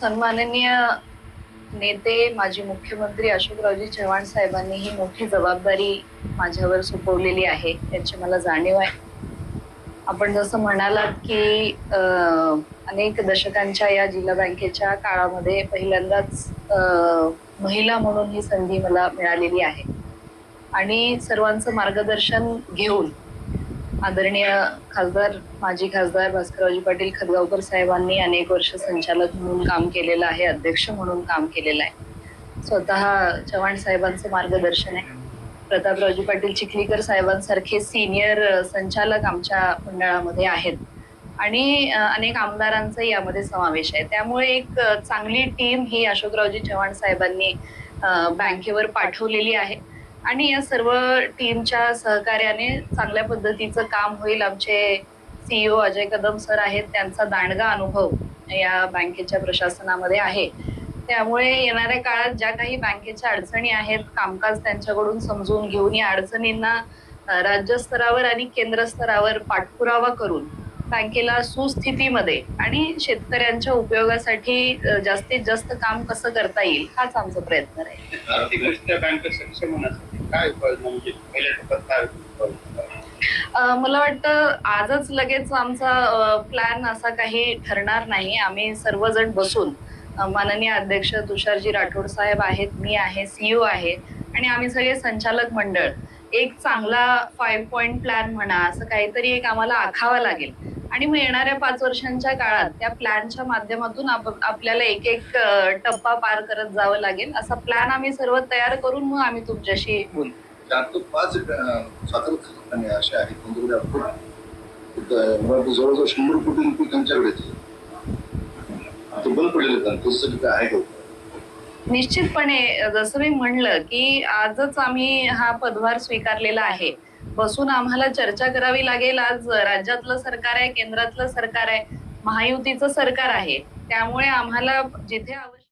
सन्माननीय नेते माजी मुख्यमंत्री अशोकरावजी चव्हाण साहेबांनी ही मोठी जबाबदारी माझ्यावर सोपवलेली आहे, याची मला जाणीव आहे. आपण जसं म्हणालात की अनेक दशकांच्या या जिल्हा बँकेच्या काळामध्ये पहिल्यांदाच महिला म्हणून ही संधी मला मिळालेली आहे आणि सर्वांचं मार्गदर्शन घेऊन आदरणीय खासदार माजी खासदार भास्कररावजी पाटील खतगावकर साहेबांनी अनेक वर्ष संचालक म्हणून काम केलेलं आहे, अध्यक्ष म्हणून काम केलेलं आहे. स्वतः चव्हाण साहेबांचं मार्गदर्शन आहे. प्रतापरावजी पाटील चिखलीकर साहेबांसारखे सिनियर संचालक आमच्या मंडळामध्ये आहेत आणि अनेक आमदारांचा यामध्ये समावेश आहे. त्यामुळे एक चांगली टीम ही अशोकरावजी चव्हाण साहेबांनी बँकेवर पाठवलेली आहे आणि या सर्व टीमच्या सहकार्याने चांगल्या पद्धतीचं काम होईल. आमचे सीईओ अजय कदम सर आहेत, त्यांचा दांडगा अनुभव या बँकेच्या प्रशासनामध्ये आहे. त्यामुळे येणाऱ्या काळात ज्या काही बँकेच्या अडचणी आहेत, कामकाज त्यांच्याकडून समजून घेऊन या अडचणींना राज्यस्तरावर आणि केंद्र स्तरावर पाठपुरावा करून बँकेला सुस्थितीमध्ये आणि शेतकऱ्यांच्या उपयोगासाठी जास्तीत जास्त काम कसं करता येईल हाच आमचा प्रयत्न राहील. आर्थिकदृष्ट्या बँक सक्षम होण्यासाठी काय उपाययोजना म्हणजे पहिल्या टप्प्यात काय मला वाटतं आजच लगेच आमचा प्लॅन असा काही ठरणार नाही. आम्ही सर्वजण बसून माननीय अध्यक्ष तुषारजी राठोड साहेब आहेत, मी आहे, सीईओ आहे आणि आम्ही सगळे संचालक मंडळ एक चांगला 5 पॉइंट प्लॅन म्हणा असं काहीतरी एक आम्हाला आखावा लागेल आणि मग येणाऱ्या 5 वर्षांच्या काळात त्या प्लॅनच्या माध्यमातून आपल्याला एक एक टप्पा पार करत जावं लागेल. असा प्लॅन आम्ही सर्व तयार करून मग आम्ही तुमच्याशी बोलू. 4 ते 5 साखर अशा आहेत जवळजवळ 100 कोटी रुपये त्यांच्याकडे बंद पडलेले त्याच्यासाठी काय आहे का? निश्चितपणे जसं मी म्हणलं की आजच आम्ही हा पदभार स्वीकारलेला आहे. बसून आम्हाला चर्चा करावी लागेल. आज राज्यातलं सरकार आहे, केंद्रातलं सरकार आहे, महायुतीचं सरकार आहे. त्यामुळे आम्हाला जिथे आवश्यक